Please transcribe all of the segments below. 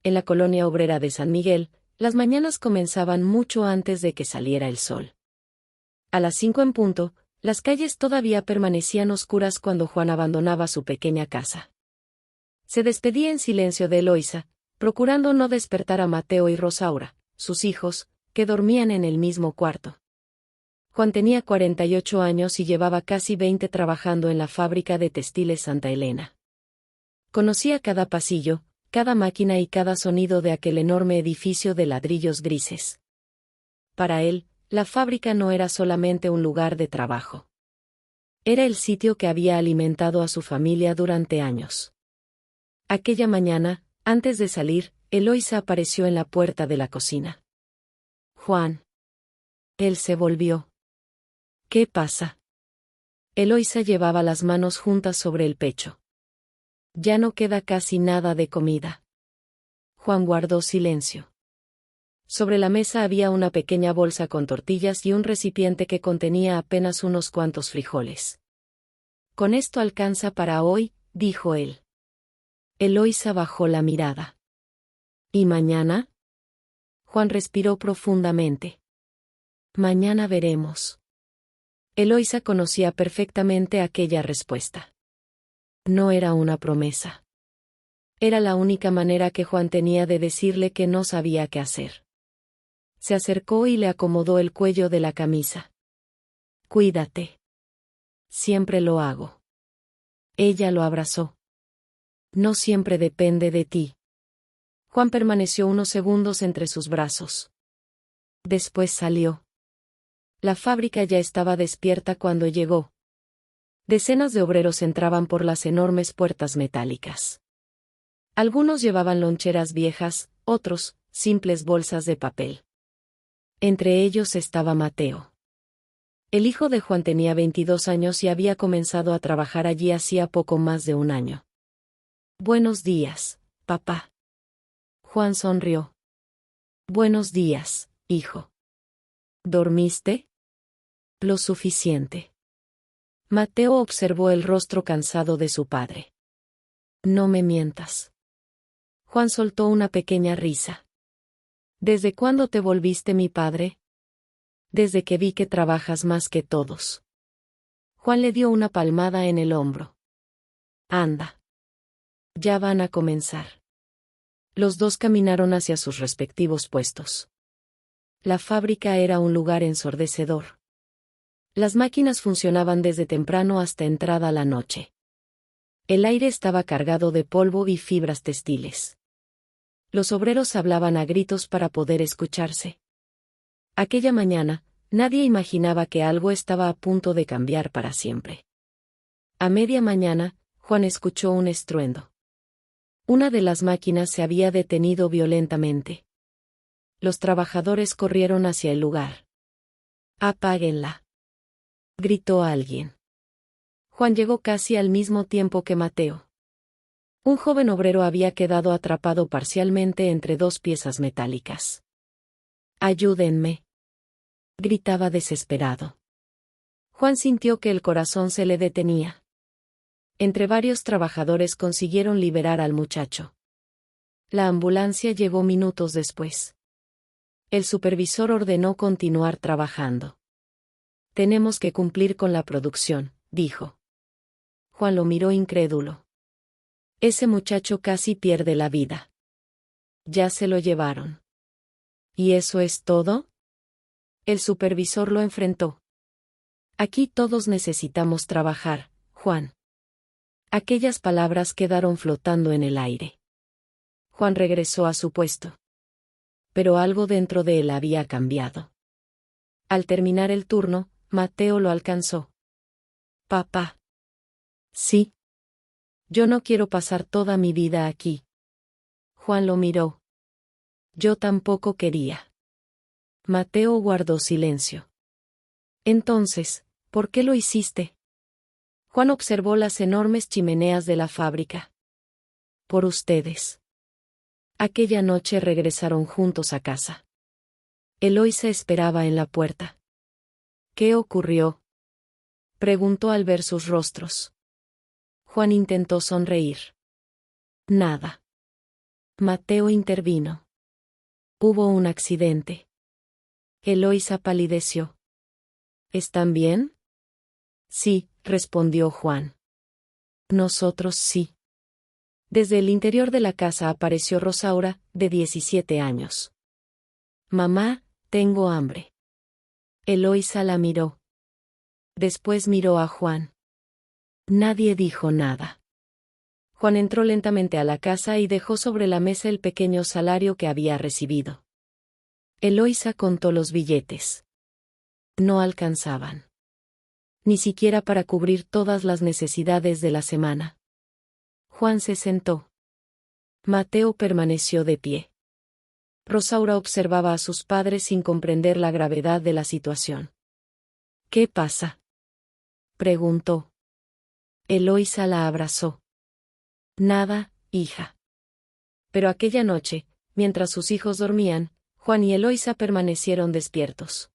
en la colonia obrera de San Miguel, las mañanas comenzaban mucho antes de que saliera el sol. A las 5 en punto, las calles todavía permanecían oscuras cuando Juan abandonaba su pequeña casa. Se despedía en silencio de Eloísa, procurando no despertar a Mateo y Rosaura, sus hijos, que dormían en el mismo cuarto. Juan tenía 48 años y llevaba casi 20 trabajando en la fábrica de textiles Santa Elena. Conocía cada pasillo, cada máquina y cada sonido de aquel enorme edificio de ladrillos grises. Para él, la fábrica no era solamente un lugar de trabajo. Era el sitio que había alimentado a su familia durante años. Aquella mañana, antes de salir, Eloísa apareció en la puerta de la cocina. Juan. Él se volvió. ¿Qué pasa? Eloísa llevaba las manos juntas sobre el pecho. Ya no queda casi nada de comida. Juan guardó silencio. Sobre la mesa había una pequeña bolsa con tortillas y un recipiente que contenía apenas unos cuantos frijoles. Con esto alcanza para hoy, dijo él. Eloísa bajó la mirada. ¿Y mañana? Juan respiró profundamente. Mañana veremos. Eloísa conocía perfectamente aquella respuesta. No era una promesa. Era la única manera que Juan tenía de decirle que no sabía qué hacer. Se acercó y le acomodó el cuello de la camisa. Cuídate. Siempre lo hago. Ella lo abrazó. No siempre depende de ti. Juan permaneció unos segundos entre sus brazos. Después salió. La fábrica ya estaba despierta cuando llegó. Decenas de obreros entraban por las enormes puertas metálicas. Algunos llevaban loncheras viejas, otros, simples bolsas de papel. Entre ellos estaba Mateo. El hijo de Juan tenía 22 años y había comenzado a trabajar allí hacía poco más de un año. Buenos días, papá. Juan sonrió. Buenos días, hijo. ¿Dormiste? Lo suficiente. Mateo observó el rostro cansado de su padre. No me mientas. Juan soltó una pequeña risa. ¿Desde cuándo te volviste mi padre? Desde que vi que trabajas más que todos. Juan le dio una palmada en el hombro. Anda. Ya van a comenzar. Los dos caminaron hacia sus respectivos puestos. La fábrica era un lugar ensordecedor. Las máquinas funcionaban desde temprano hasta entrada la noche. El aire estaba cargado de polvo y fibras textiles. Los obreros hablaban a gritos para poder escucharse. Aquella mañana, nadie imaginaba que algo estaba a punto de cambiar para siempre. A media mañana, Juan escuchó un estruendo. Una de las máquinas se había detenido violentamente. Los trabajadores corrieron hacia el lugar. «Apáguenla», gritó alguien. Juan llegó casi al mismo tiempo que Mateo. Un joven obrero había quedado atrapado parcialmente entre dos piezas metálicas. «Ayúdenme», gritaba desesperado. Juan sintió que el corazón se le detenía. Entre varios trabajadores consiguieron liberar al muchacho. La ambulancia llegó minutos después. El supervisor ordenó continuar trabajando. «Tenemos que cumplir con la producción», dijo. Juan lo miró incrédulo. «Ese muchacho casi pierde la vida. Ya se lo llevaron». «¿Y eso es todo?» El supervisor lo enfrentó. «Aquí todos necesitamos trabajar, Juan». Aquellas palabras quedaron flotando en el aire. Juan regresó a su puesto. Pero algo dentro de él había cambiado. Al terminar el turno, Mateo lo alcanzó. «Papá». «Sí. Yo no quiero pasar toda mi vida aquí». Juan lo miró. «Yo tampoco quería». Mateo guardó silencio. «Entonces, ¿por qué lo hiciste?» Juan observó las enormes chimeneas de la fábrica. «Por ustedes». Aquella noche regresaron juntos a casa. Eloísa esperaba en la puerta. «¿Qué ocurrió?», preguntó al ver sus rostros. Juan intentó sonreír. «Nada». Mateo intervino. Hubo un accidente. Eloísa palideció. ¿Están bien? Sí, respondió Juan. Nosotros sí. Desde el interior de la casa apareció Rosaura, de 17 años. Mamá, tengo hambre. Eloísa la miró. Después miró a Juan. Nadie dijo nada. Juan entró lentamente a la casa y dejó sobre la mesa el pequeño salario que había recibido. Eloísa contó los billetes. No alcanzaban. Ni siquiera para cubrir todas las necesidades de la semana. Juan se sentó. Mateo permaneció de pie. Rosaura observaba a sus padres sin comprender la gravedad de la situación. ¿Qué pasa?, preguntó. Eloísa la abrazó. Nada, hija. Pero aquella noche, mientras sus hijos dormían, Juan y Eloísa permanecieron despiertos.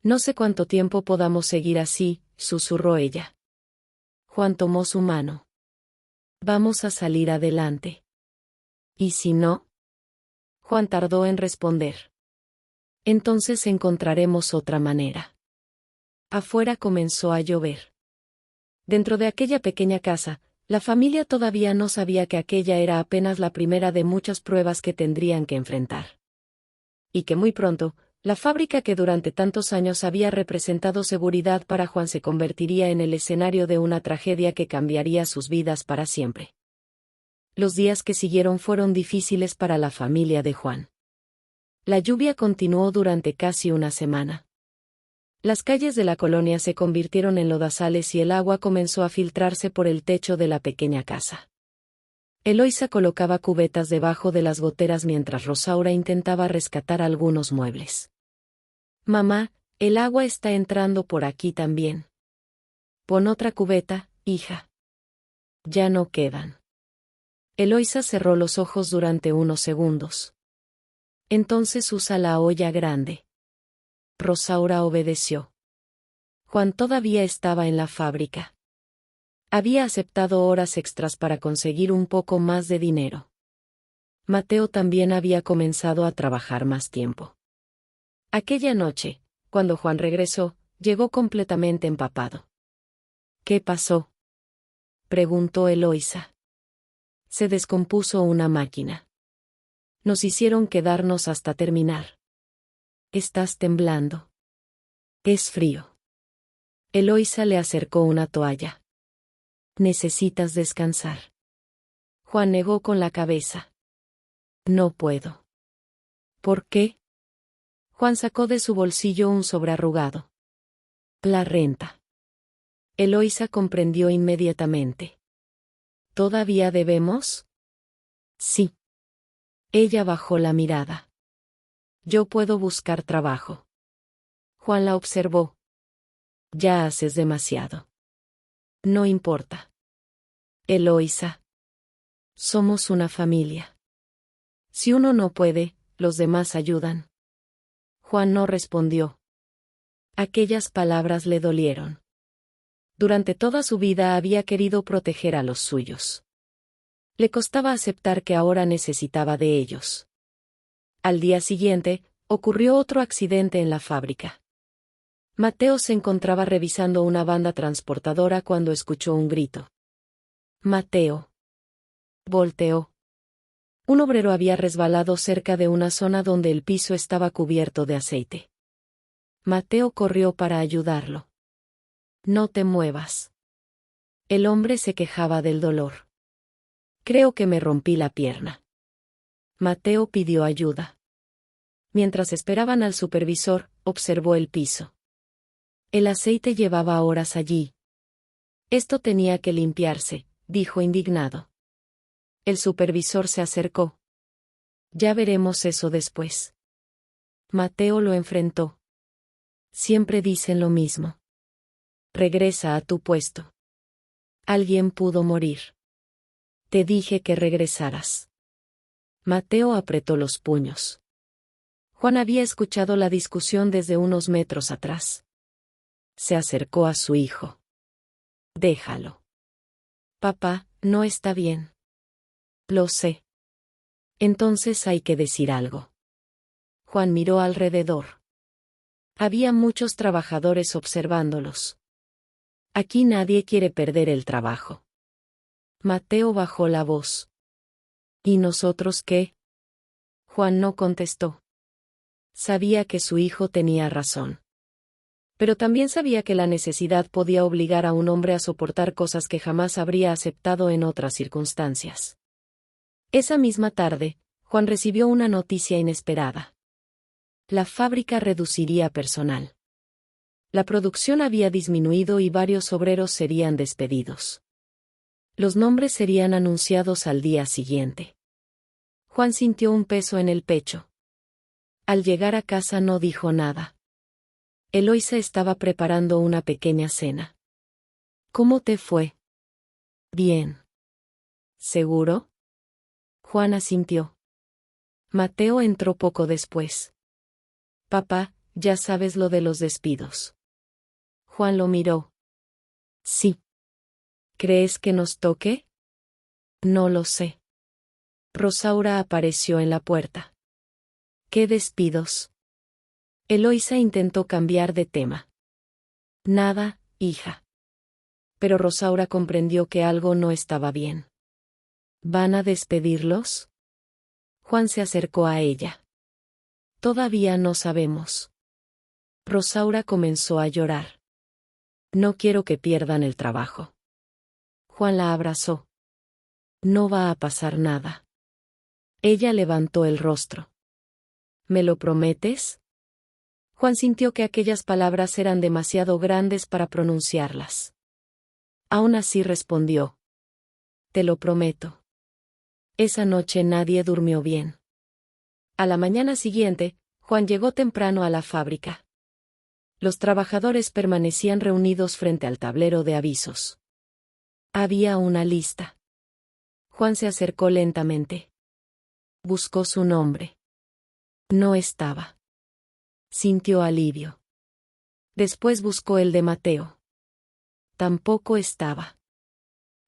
No sé cuánto tiempo podamos seguir así, susurró ella. Juan tomó su mano. Vamos a salir adelante. ¿Y si no? Juan tardó en responder. Entonces encontraremos otra manera. Afuera comenzó a llover. Dentro de aquella pequeña casa, la familia todavía no sabía que aquella era apenas la primera de muchas pruebas que tendrían que enfrentar. Y que muy pronto, la fábrica que durante tantos años había representado seguridad para Juan se convertiría en el escenario de una tragedia que cambiaría sus vidas para siempre. Los días que siguieron fueron difíciles para la familia de Juan. La lluvia continuó durante casi una semana. Las calles de la colonia se convirtieron en lodazales y el agua comenzó a filtrarse por el techo de la pequeña casa. Eloísa colocaba cubetas debajo de las goteras mientras Rosaura intentaba rescatar algunos muebles. Mamá, el agua está entrando por aquí también. Pon otra cubeta, hija. Ya no quedan. Eloísa cerró los ojos durante unos segundos. Entonces usa la olla grande. Rosaura obedeció. Juan todavía estaba en la fábrica. Había aceptado horas extras para conseguir un poco más de dinero. Mateo también había comenzado a trabajar más tiempo. Aquella noche, cuando Juan regresó, llegó completamente empapado. ¿Qué pasó?, preguntó Eloísa. Se descompuso una máquina. Nos hicieron quedarnos hasta terminar. Estás temblando. Es frío. Eloísa le acercó una toalla. Necesitas descansar. Juan negó con la cabeza. No puedo. ¿Por qué? Juan sacó de su bolsillo un sobre arrugado. La renta. Eloísa comprendió inmediatamente. ¿Todavía debemos? Sí. Ella bajó la mirada. Yo puedo buscar trabajo. Juan la observó. Ya haces demasiado. No importa. Eloísa. Somos una familia. Si uno no puede, los demás ayudan. Juan no respondió. Aquellas palabras le dolieron. Durante toda su vida había querido proteger a los suyos. Le costaba aceptar que ahora necesitaba de ellos. Al día siguiente, ocurrió otro accidente en la fábrica. Mateo se encontraba revisando una banda transportadora cuando escuchó un grito. Mateo. Volteó. Un obrero había resbalado cerca de una zona donde el piso estaba cubierto de aceite. Mateo corrió para ayudarlo. No te muevas. El hombre se quejaba del dolor. Creo que me rompí la pierna. Mateo pidió ayuda. Mientras esperaban al supervisor, observó el piso. El aceite llevaba horas allí. Esto tenía que limpiarse, dijo indignado. El supervisor se acercó. Ya veremos eso después. Mateo lo enfrentó. Siempre dicen lo mismo. Regresa a tu puesto. Alguien pudo morir. Te dije que regresaras. Mateo apretó los puños. Juan había escuchado la discusión desde unos metros atrás. Se acercó a su hijo. Déjalo. Papá, no está bien. Lo sé. Entonces hay que decir algo. Juan miró alrededor. Había muchos trabajadores observándolos. Aquí nadie quiere perder el trabajo. Mateo bajó la voz. ¿Y nosotros qué? Juan no contestó. Sabía que su hijo tenía razón. Pero también sabía que la necesidad podía obligar a un hombre a soportar cosas que jamás habría aceptado en otras circunstancias. Esa misma tarde, Juan recibió una noticia inesperada. La fábrica reduciría personal. La producción había disminuido y varios obreros serían despedidos. Los nombres serían anunciados al día siguiente. Juan sintió un peso en el pecho. Al llegar a casa no dijo nada. Eloísa estaba preparando una pequeña cena. ¿Cómo te fue? Bien. ¿Seguro? Juan asintió. Mateo entró poco después. Papá, ya sabes lo de los despidos. Juan lo miró. Sí. ¿Crees que nos toque? No lo sé. Rosaura apareció en la puerta. ¿Qué despidos? Eloísa intentó cambiar de tema. Nada, hija. Pero Rosaura comprendió que algo no estaba bien. ¿Van a despedirlos? Juan se acercó a ella. Todavía no sabemos. Rosaura comenzó a llorar. No quiero que pierdan el trabajo. Juan la abrazó. No va a pasar nada. Ella levantó el rostro. ¿Me lo prometes? Juan sintió que aquellas palabras eran demasiado grandes para pronunciarlas. Aún así respondió. Te lo prometo. Esa noche nadie durmió bien. A la mañana siguiente, Juan llegó temprano a la fábrica. Los trabajadores permanecían reunidos frente al tablero de avisos. Había una lista. Juan se acercó lentamente. Buscó su nombre. No estaba. Sintió alivio. Después buscó el de Mateo. Tampoco estaba.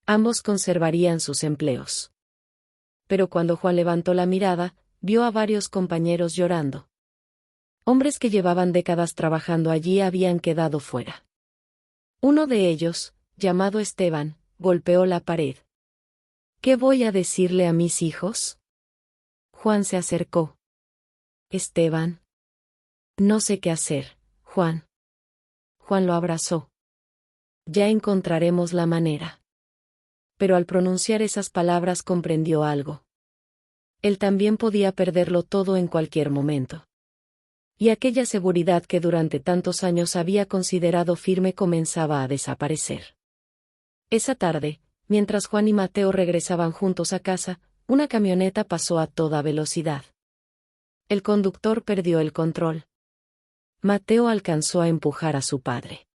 Ambos conservarían sus empleos. Pero cuando Juan levantó la mirada, vio a varios compañeros llorando. Hombres que llevaban décadas trabajando allí habían quedado fuera. Uno de ellos, llamado Esteban, golpeó la pared. ¿Qué voy a decirle a mis hijos? Juan se acercó. Esteban. No sé qué hacer, Juan. Juan lo abrazó. Ya encontraremos la manera. Pero al pronunciar esas palabras comprendió algo. Él también podía perderlo todo en cualquier momento. Y aquella seguridad que durante tantos años había considerado firme comenzaba a desaparecer. Esa tarde, mientras Juan y Mateo regresaban juntos a casa, una camioneta pasó a toda velocidad. El conductor perdió el control. Mateo alcanzó a empujar a su padre.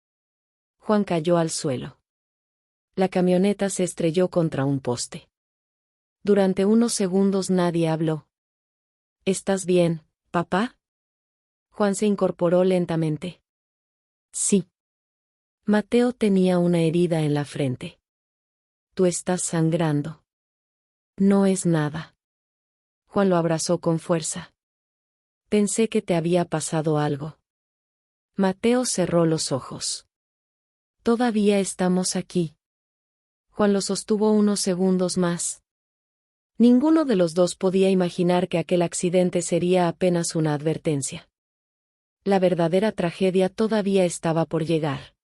Juan cayó al suelo. La camioneta se estrelló contra un poste. Durante unos segundos nadie habló. ¿Estás bien, papá? Juan se incorporó lentamente. Sí. Mateo tenía una herida en la frente. Tú estás sangrando. No es nada. Juan lo abrazó con fuerza. Pensé que te había pasado algo. Mateo cerró los ojos. Todavía estamos aquí. Juan lo sostuvo unos segundos más. Ninguno de los dos podía imaginar que aquel accidente sería apenas una advertencia. La verdadera tragedia todavía estaba por llegar.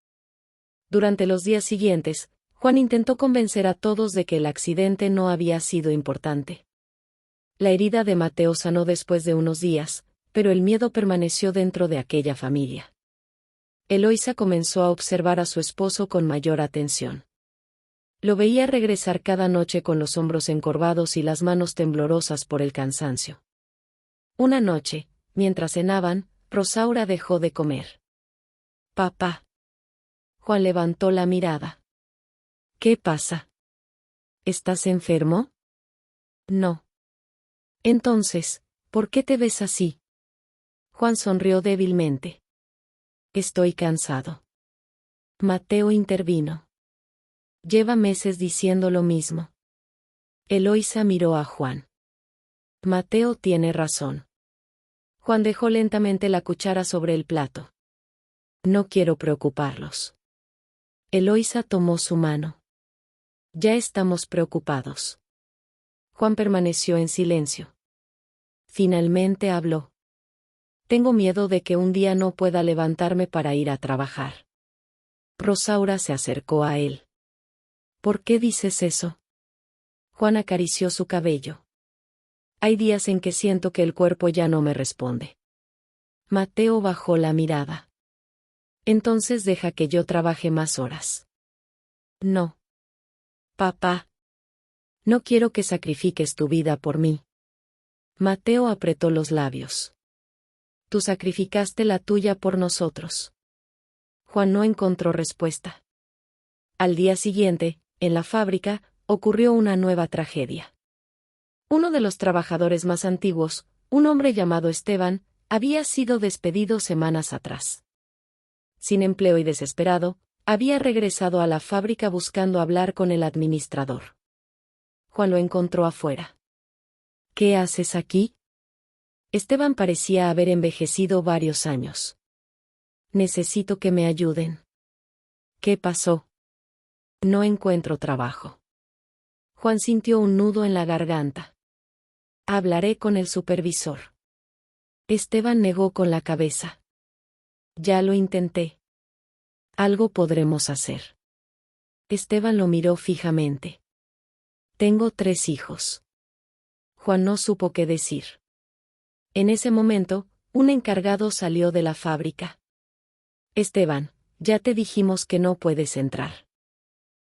Durante los días siguientes, Juan intentó convencer a todos de que el accidente no había sido importante. La herida de Mateo sanó después de unos días, pero el miedo permaneció dentro de aquella familia. Eloísa comenzó a observar a su esposo con mayor atención. Lo veía regresar cada noche con los hombros encorvados y las manos temblorosas por el cansancio. Una noche, mientras cenaban, Rosaura dejó de comer. Papá. Juan levantó la mirada. ¿Qué pasa? ¿Estás enfermo? No. Entonces, ¿por qué te ves así? Juan sonrió débilmente. Estoy cansado. Mateo intervino. Lleva meses diciendo lo mismo. Eloísa miró a Juan. Mateo tiene razón. Juan dejó lentamente la cuchara sobre el plato. No quiero preocuparlos. Eloísa tomó su mano. Ya estamos preocupados. Juan permaneció en silencio. Finalmente habló. Tengo miedo de que un día no pueda levantarme para ir a trabajar. Rosaura se acercó a él. ¿Por qué dices eso? Juan acarició su cabello. Hay días en que siento que el cuerpo ya no me responde. Mateo bajó la mirada. Entonces deja que yo trabaje más horas. No. Papá. No quiero que sacrifiques tu vida por mí. Mateo apretó los labios. Tú sacrificaste la tuya por nosotros. Juan no encontró respuesta. Al día siguiente, en la fábrica, ocurrió una nueva tragedia. Uno de los trabajadores más antiguos, un hombre llamado Esteban, había sido despedido semanas atrás. Sin empleo y desesperado, había regresado a la fábrica buscando hablar con el administrador. Juan lo encontró afuera. ¿Qué haces aquí? Esteban parecía haber envejecido varios años. Necesito que me ayuden. ¿Qué pasó? No encuentro trabajo. Juan sintió un nudo en la garganta. Hablaré con el supervisor. Esteban negó con la cabeza. Ya lo intenté. Algo podremos hacer. Esteban lo miró fijamente. Tengo 3 hijos. Juan no supo qué decir. En ese momento, un encargado salió de la fábrica. Esteban, ya te dijimos que no puedes entrar.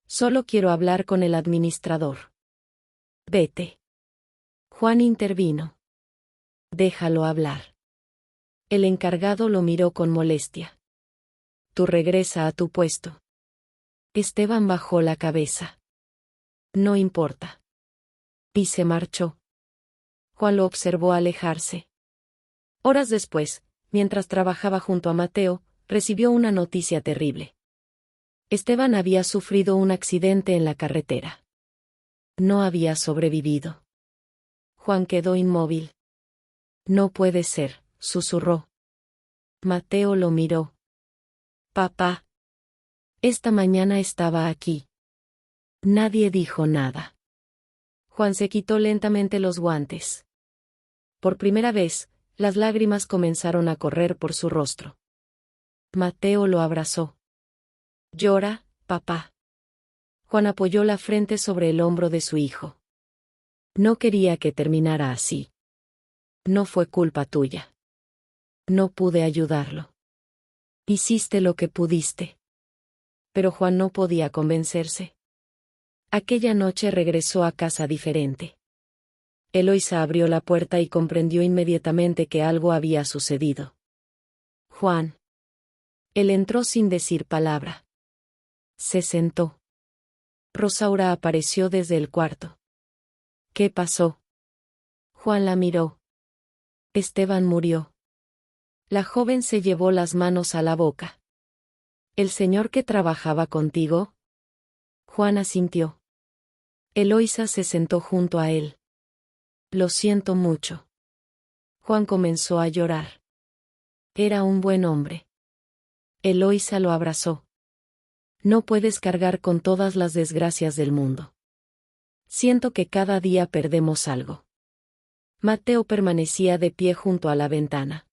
Solo quiero hablar con el administrador. Vete. Juan intervino. Déjalo hablar. El encargado lo miró con molestia. Tú regresa a tu puesto. Esteban bajó la cabeza. No importa. Y se marchó. Juan lo observó alejarse. Horas después, mientras trabajaba junto a Mateo, recibió una noticia terrible. Esteban había sufrido un accidente en la carretera. No había sobrevivido. Juan quedó inmóvil. No puede ser, susurró. Mateo lo miró. Papá. Esta mañana estaba aquí. Nadie dijo nada. Juan se quitó lentamente los guantes. Por primera vez, las lágrimas comenzaron a correr por su rostro. Mateo lo abrazó. Llora, papá. Juan apoyó la frente sobre el hombro de su hijo. No quería que terminara así. No fue culpa tuya. No pude ayudarlo. Hiciste lo que pudiste. Pero Juan no podía convencerse. Aquella noche regresó a casa diferente. Eloísa abrió la puerta y comprendió inmediatamente que algo había sucedido. Juan. Él entró sin decir palabra. Se sentó. Rosaura apareció desde el cuarto. ¿Qué pasó? Juan la miró. Esteban murió. La joven se llevó las manos a la boca. ¿El señor que trabajaba contigo? Juan asintió. Eloísa se sentó junto a él. Lo siento mucho. Juan comenzó a llorar. Era un buen hombre. Eloísa lo abrazó. No puedes cargar con todas las desgracias del mundo. Siento que cada día perdemos algo. Mateo permanecía de pie junto a la ventana.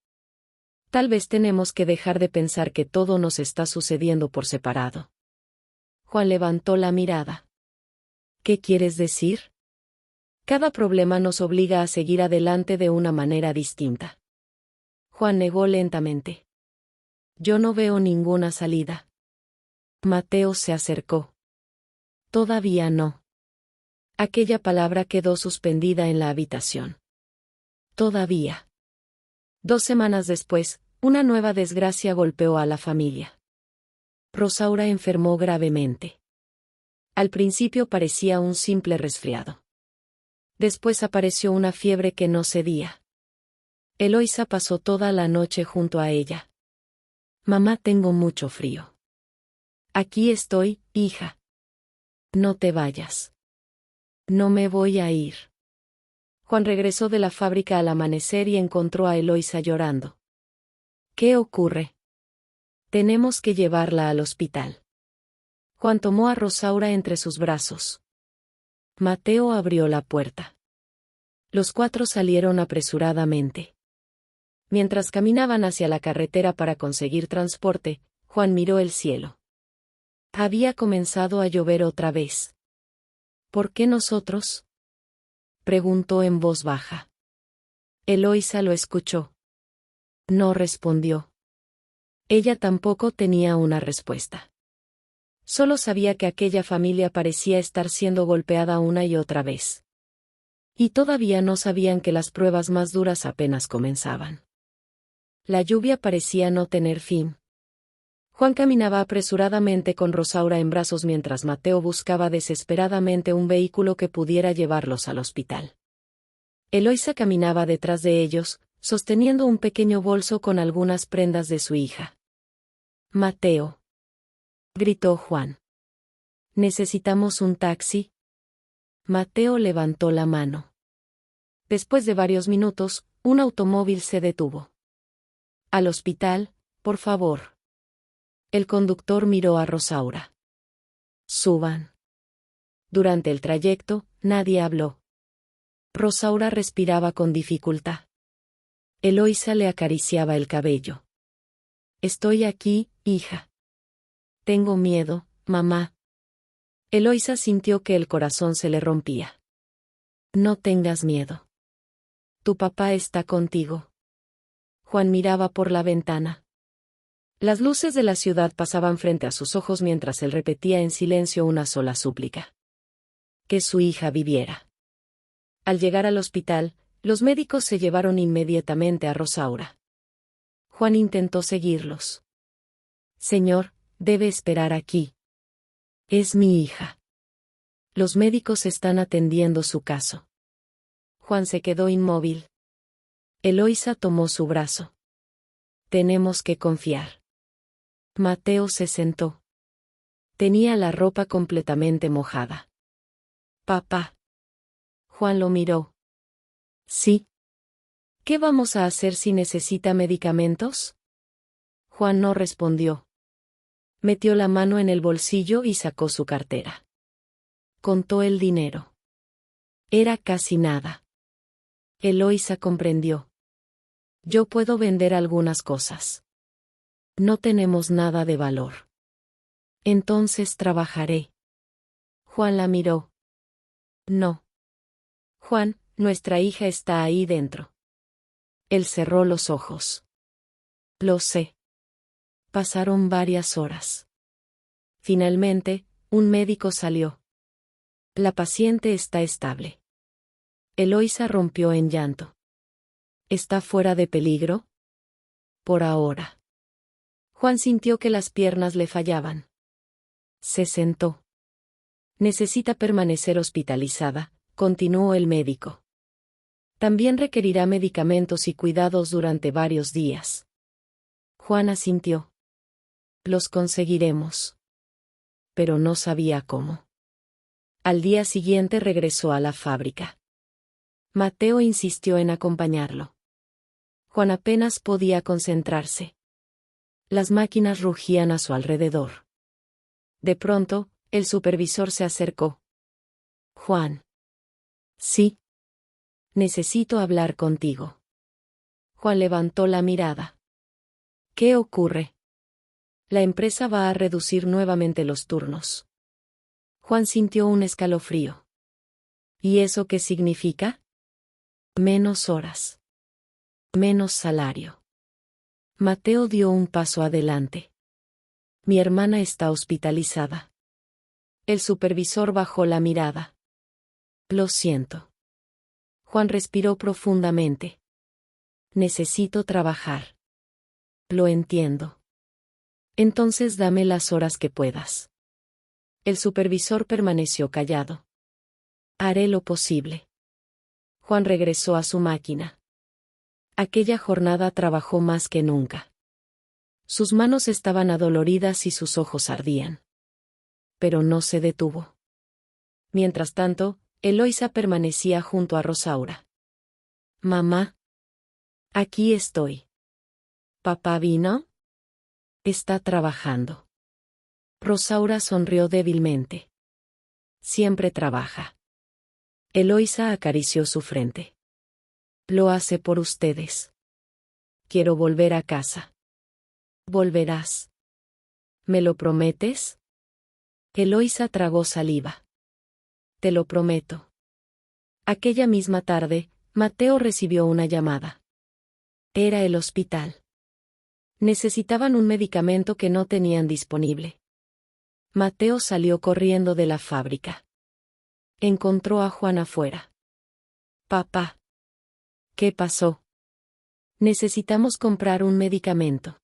Tal vez tenemos que dejar de pensar que todo nos está sucediendo por separado. Juan levantó la mirada. ¿Qué quieres decir? Cada problema nos obliga a seguir adelante de una manera distinta. Juan negó lentamente. Yo no veo ninguna salida. Mateo se acercó. Todavía no. Aquella palabra quedó suspendida en la habitación. Todavía. 2 semanas después, una nueva desgracia golpeó a la familia. Rosaura enfermó gravemente. Al principio parecía un simple resfriado. Después apareció una fiebre que no cedía. Eloísa pasó toda la noche junto a ella. Mamá, tengo mucho frío. Aquí estoy, hija. No te vayas. No me voy a ir. Juan regresó de la fábrica al amanecer y encontró a Eloísa llorando. ¿Qué ocurre? Tenemos que llevarla al hospital. Juan tomó a Rosaura entre sus brazos. Mateo abrió la puerta. Los cuatro salieron apresuradamente. Mientras caminaban hacia la carretera para conseguir transporte, Juan miró el cielo. Había comenzado a llover otra vez. ¿Por qué nosotros? Preguntó en voz baja. Eloísa lo escuchó. No respondió. Ella tampoco tenía una respuesta. Solo sabía que aquella familia parecía estar siendo golpeada una y otra vez. Y todavía no sabían que las pruebas más duras apenas comenzaban. La lluvia parecía no tener fin. Juan caminaba apresuradamente con Rosaura en brazos mientras Mateo buscaba desesperadamente un vehículo que pudiera llevarlos al hospital. Eloísa caminaba detrás de ellos, sosteniendo un pequeño bolso con algunas prendas de su hija. Mateo, gritó Juan. ¿Necesitamos un taxi? Mateo levantó la mano. Después de varios minutos, un automóvil se detuvo. Al hospital, por favor. El conductor miró a Rosaura. Suban. Durante el trayecto, nadie habló. Rosaura respiraba con dificultad. Eloísa le acariciaba el cabello. Estoy aquí, hija. Tengo miedo, mamá. Eloísa sintió que el corazón se le rompía. No tengas miedo. Tu papá está contigo. Juan miraba por la ventana. Las luces de la ciudad pasaban frente a sus ojos mientras él repetía en silencio una sola súplica. Que su hija viviera. Al llegar al hospital, los médicos se llevaron inmediatamente a Rosaura. Juan intentó seguirlos. Señor, debe esperar aquí. Es mi hija. Los médicos están atendiendo su caso. Juan se quedó inmóvil. Eloísa tomó su brazo. Tenemos que confiar. Mateo se sentó. Tenía la ropa completamente mojada. Papá. Juan lo miró. Sí. ¿Qué vamos a hacer si necesita medicamentos? Juan no respondió. Metió la mano en el bolsillo y sacó su cartera. Contó el dinero. Era casi nada. Eloísa comprendió. Yo puedo vender algunas cosas. No tenemos nada de valor. Entonces trabajaré. Juan la miró. No. Juan, nuestra hija está ahí dentro. Él cerró los ojos. Lo sé. Pasaron varias horas. Finalmente, un médico salió. La paciente está estable. Eloísa rompió en llanto. ¿Está fuera de peligro? Por ahora. Juan sintió que las piernas le fallaban. Se sentó. Necesita permanecer hospitalizada, continuó el médico. También requerirá medicamentos y cuidados durante varios días. Juan asintió. Los conseguiremos. Pero no sabía cómo. Al día siguiente regresó a la fábrica. Mateo insistió en acompañarlo. Juan apenas podía concentrarse. Las máquinas rugían a su alrededor. De pronto, el supervisor se acercó. Juan. Sí. Necesito hablar contigo. Juan levantó la mirada. ¿Qué ocurre? La empresa va a reducir nuevamente los turnos. Juan sintió un escalofrío. ¿Y eso qué significa? Menos horas. Menos salario. Mateo dio un paso adelante. Mi hermana está hospitalizada. El supervisor bajó la mirada. Lo siento. Juan respiró profundamente. Necesito trabajar. Lo entiendo. Entonces dame las horas que puedas. El supervisor permaneció callado. Haré lo posible. Juan regresó a su máquina. Aquella jornada trabajó más que nunca. Sus manos estaban adoloridas y sus ojos ardían. Pero no se detuvo. Mientras tanto, Eloísa permanecía junto a Rosaura. Mamá. Aquí estoy. ¿Papá vino? Está trabajando. Rosaura sonrió débilmente. Siempre trabaja. Eloísa acarició su frente. Lo hace por ustedes. Quiero volver a casa. ¿Volverás? ¿Me lo prometes? Eloísa tragó saliva. Te lo prometo. Aquella misma tarde, Mateo recibió una llamada. Era el hospital. Necesitaban un medicamento que no tenían disponible. Mateo salió corriendo de la fábrica. Encontró a Juan afuera. Papá. ¿Qué pasó? Necesitamos comprar un medicamento.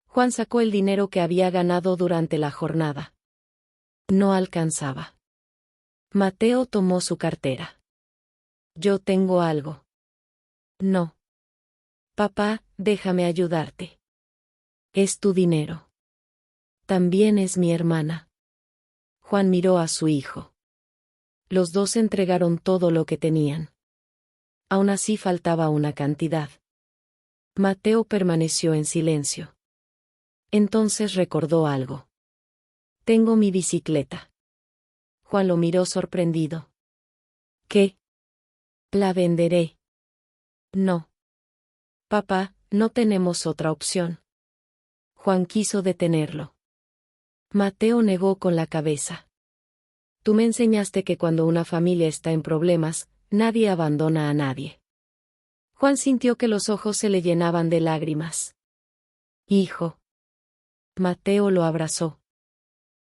Juan sacó el dinero que había ganado durante la jornada. No alcanzaba. Mateo tomó su cartera. Yo tengo algo. No. Papá, déjame ayudarte. Es tu dinero. También es mi hermana. Juan miró a su hijo. Los dos entregaron todo lo que tenían. Aún así faltaba una cantidad. Mateo permaneció en silencio. Entonces recordó algo. Tengo mi bicicleta. Juan lo miró sorprendido. ¿Qué? La venderé. No. Papá, no tenemos otra opción. Juan quiso detenerlo. Mateo negó con la cabeza. Tú me enseñaste que cuando una familia está en problemas, nadie abandona a nadie. Juan sintió que los ojos se le llenaban de lágrimas. Hijo. Mateo lo abrazó.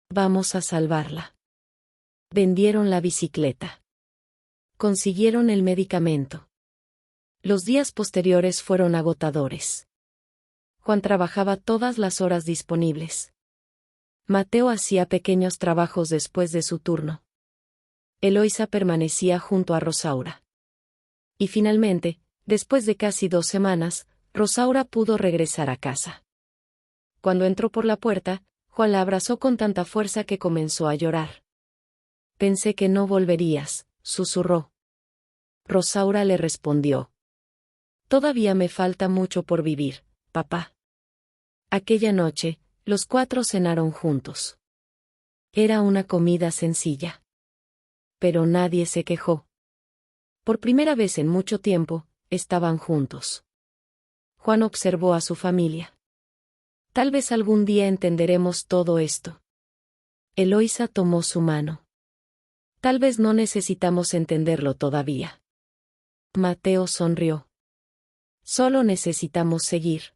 Vamos a salvarla. Vendieron la bicicleta. Consiguieron el medicamento. Los días posteriores fueron agotadores. Juan trabajaba todas las horas disponibles. Mateo hacía pequeños trabajos después de su turno. Eloísa permanecía junto a Rosaura. Y finalmente, después de casi 2 semanas, Rosaura pudo regresar a casa. Cuando entró por la puerta, Juan la abrazó con tanta fuerza que comenzó a llorar. Pensé que no volverías, susurró. Rosaura le respondió. Todavía me falta mucho por vivir, papá. Aquella noche, los 4 cenaron juntos. Era una comida sencilla. Pero nadie se quejó. Por primera vez en mucho tiempo, estaban juntos. Juan observó a su familia. Tal vez algún día entenderemos todo esto. Eloísa tomó su mano. Tal vez no necesitamos entenderlo todavía. Mateo sonrió. Solo necesitamos seguir.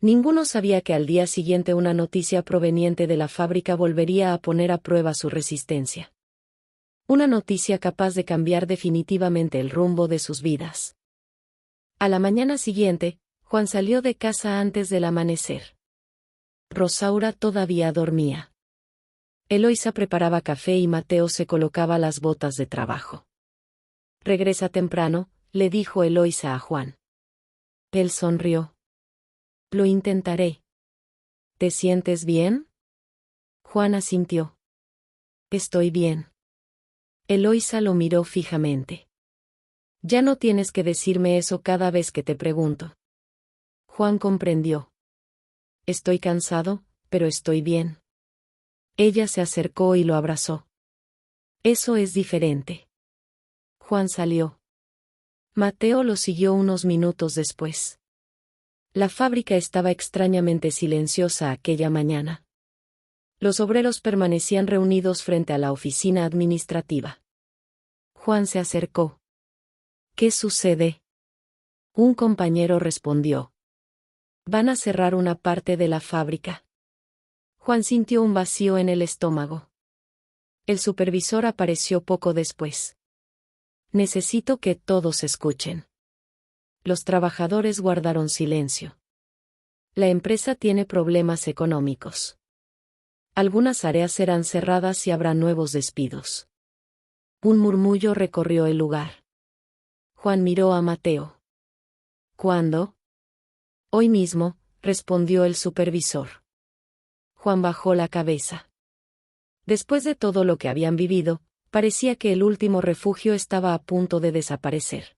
Ninguno sabía que al día siguiente una noticia proveniente de la fábrica volvería a poner a prueba su resistencia. Una noticia capaz de cambiar definitivamente el rumbo de sus vidas. A la mañana siguiente, Juan salió de casa antes del amanecer. Rosaura todavía dormía. Eloísa preparaba café y Mateo se colocaba las botas de trabajo. Regresa temprano, le dijo Eloísa a Juan. Él sonrió. Lo intentaré. ¿Te sientes bien? Juan asintió. Estoy bien. Eloísa lo miró fijamente. Ya no tienes que decirme eso cada vez que te pregunto. Juan comprendió. Estoy cansado, pero estoy bien. Ella se acercó y lo abrazó. Eso es diferente. Juan salió. Mateo lo siguió unos minutos después. La fábrica estaba extrañamente silenciosa aquella mañana. Los obreros permanecían reunidos frente a la oficina administrativa. Juan se acercó. ¿Qué sucede? Un compañero respondió. Van a cerrar una parte de la fábrica. Juan sintió un vacío en el estómago. El supervisor apareció poco después. Necesito que todos escuchen. Los trabajadores guardaron silencio. La empresa tiene problemas económicos. Algunas áreas serán cerradas y habrá nuevos despidos. Un murmullo recorrió el lugar. Juan miró a Mateo. ¿Cuándo? Hoy mismo, respondió el supervisor. Juan bajó la cabeza. Después de todo lo que habían vivido, parecía que el último refugio estaba a punto de desaparecer.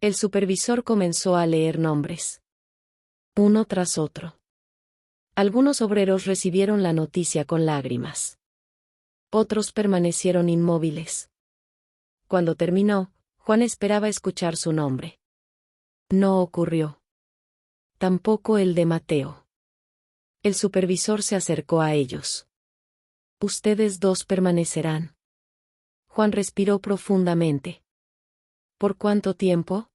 El supervisor comenzó a leer nombres, uno tras otro. Algunos obreros recibieron la noticia con lágrimas. Otros permanecieron inmóviles. Cuando terminó, Juan esperaba escuchar su nombre. No ocurrió. Tampoco el de Mateo. El supervisor se acercó a ellos. Ustedes dos permanecerán. Juan respiró profundamente. ¿Por cuánto tiempo?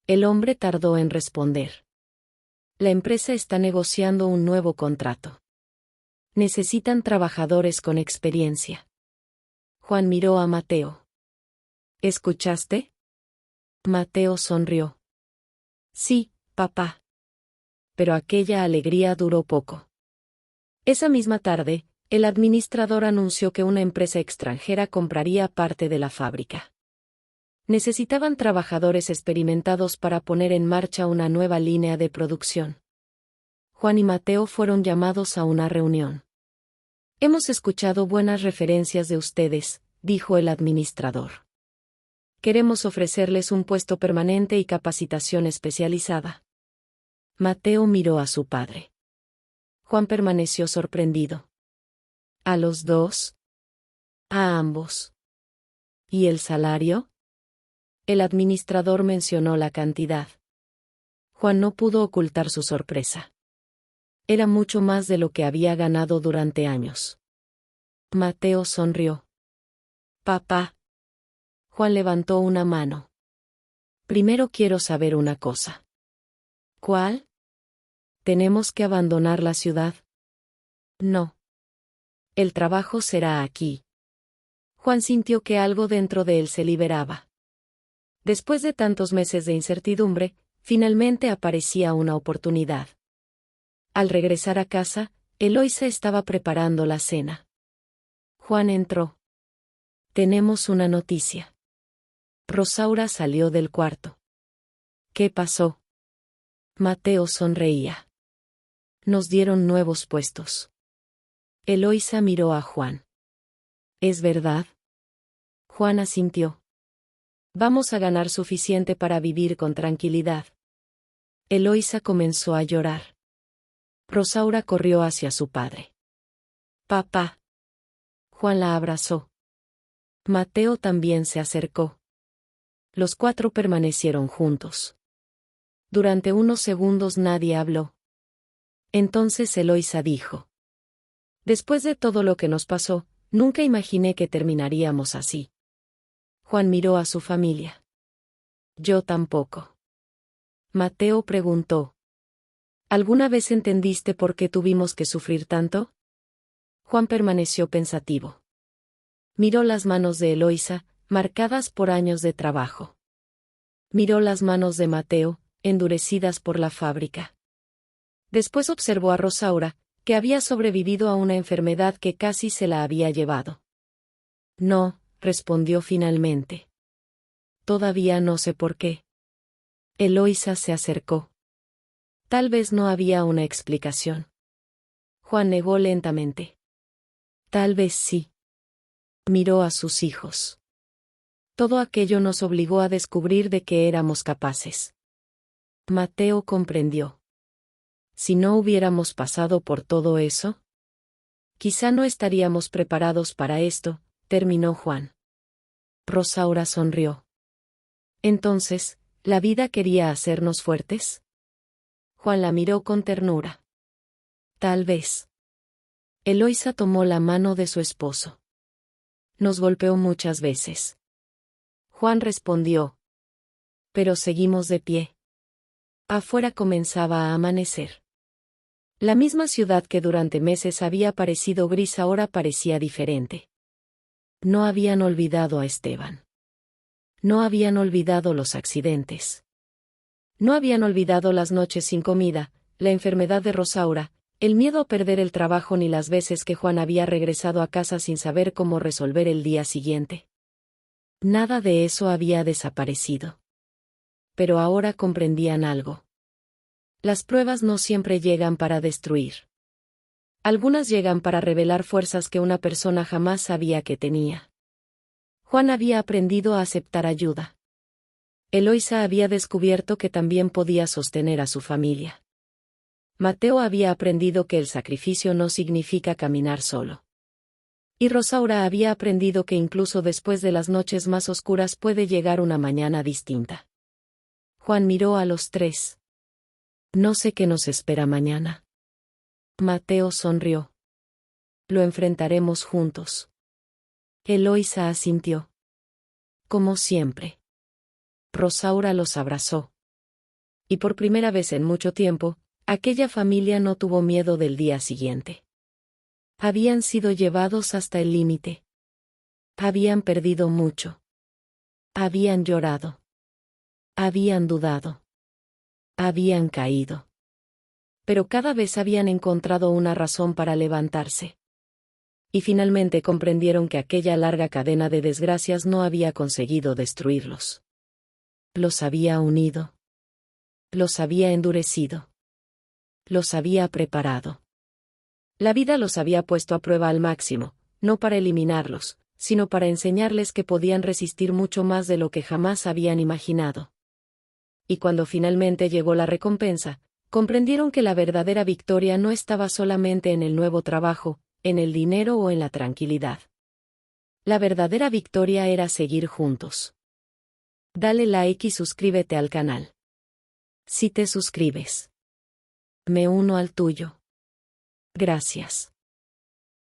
El hombre tardó en responder. La empresa está negociando un nuevo contrato. Necesitan trabajadores con experiencia. Juan miró a Mateo. ¿Escuchaste? Mateo sonrió. Sí, papá. Pero aquella alegría duró poco. Esa misma tarde, el administrador anunció que una empresa extranjera compraría parte de la fábrica. Necesitaban trabajadores experimentados para poner en marcha una nueva línea de producción. Juan y Mateo fueron llamados a una reunión. Hemos escuchado buenas referencias de ustedes, dijo el administrador. Queremos ofrecerles un puesto permanente y capacitación especializada. Mateo miró a su padre. Juan permaneció sorprendido. ¿A los dos? A ambos. ¿Y el salario? El administrador mencionó la cantidad. Juan no pudo ocultar su sorpresa. Era mucho más de lo que había ganado durante años. Mateo sonrió. Papá. Juan levantó una mano. Primero quiero saber una cosa. ¿Cuál? ¿Tenemos que abandonar la ciudad? No. El trabajo será aquí. Juan sintió que algo dentro de él se liberaba. Después de tantos meses de incertidumbre, finalmente aparecía una oportunidad. Al regresar a casa, Eloísa estaba preparando la cena. Juan entró. Tenemos una noticia. Rosaura salió del cuarto. ¿Qué pasó? Mateo sonreía. Nos dieron nuevos puestos. Eloísa miró a Juan. ¿Es verdad? Juan asintió. Vamos a ganar suficiente para vivir con tranquilidad. Eloísa comenzó a llorar. Rosaura corrió hacia su padre. Papá. Juan la abrazó. Mateo también se acercó. Los cuatro permanecieron juntos. Durante unos segundos nadie habló. Entonces Eloísa dijo. Después de todo lo que nos pasó, nunca imaginé que terminaríamos así. Juan miró a su familia. Yo tampoco. Mateo preguntó. ¿Alguna vez entendiste por qué tuvimos que sufrir tanto? Juan permaneció pensativo. Miró las manos de Eloísa, marcadas por años de trabajo. Miró las manos de Mateo, endurecidas por la fábrica. Después observó a Rosaura, que había sobrevivido a una enfermedad que casi se la había llevado. No, respondió finalmente. Todavía no sé por qué. Eloísa se acercó. Tal vez no había una explicación. Juan negó lentamente. Tal vez sí. Miró a sus hijos. Todo aquello nos obligó a descubrir de qué éramos capaces. Mateo comprendió. Si no hubiéramos pasado por todo eso, quizá no estaríamos preparados para esto, terminó Juan. Rosaura sonrió. Entonces, ¿la vida quería hacernos fuertes? Juan la miró con ternura. Tal vez. Eloísa tomó la mano de su esposo. Nos golpeó muchas veces. Juan respondió. Pero seguimos de pie. Afuera comenzaba a amanecer. La misma ciudad que durante meses había parecido gris ahora parecía diferente. No habían olvidado a Esteban. No habían olvidado los accidentes. No habían olvidado las noches sin comida, la enfermedad de Rosaura, el miedo a perder el trabajo ni las veces que Juan había regresado a casa sin saber cómo resolver el día siguiente. Nada de eso había desaparecido. Pero ahora comprendían algo. Las pruebas no siempre llegan para destruir. Algunas llegan para revelar fuerzas que una persona jamás sabía que tenía. Juan había aprendido a aceptar ayuda. Eloísa había descubierto que también podía sostener a su familia. Mateo había aprendido que el sacrificio no significa caminar solo. Y Rosaura había aprendido que incluso después de las noches más oscuras puede llegar una mañana distinta. Juan miró a los tres. No sé qué nos espera mañana. Mateo sonrió. Lo enfrentaremos juntos. Eloísa asintió. Como siempre. Rosaura los abrazó. Y por primera vez en mucho tiempo, aquella familia no tuvo miedo del día siguiente. Habían sido llevados hasta el límite. Habían perdido mucho. Habían llorado. Habían dudado. Habían caído. Pero cada vez habían encontrado una razón para levantarse. Y finalmente comprendieron que aquella larga cadena de desgracias no había conseguido destruirlos. Los había unido. Los había endurecido. Los había preparado. La vida los había puesto a prueba al máximo, no para eliminarlos, sino para enseñarles que podían resistir mucho más de lo que jamás habían imaginado. Y cuando finalmente llegó la recompensa, comprendieron que la verdadera victoria no estaba solamente en el nuevo trabajo, en el dinero o en la tranquilidad. La verdadera victoria era seguir juntos. Dale like y suscríbete al canal. Si te suscribes, me uno al tuyo. Gracias.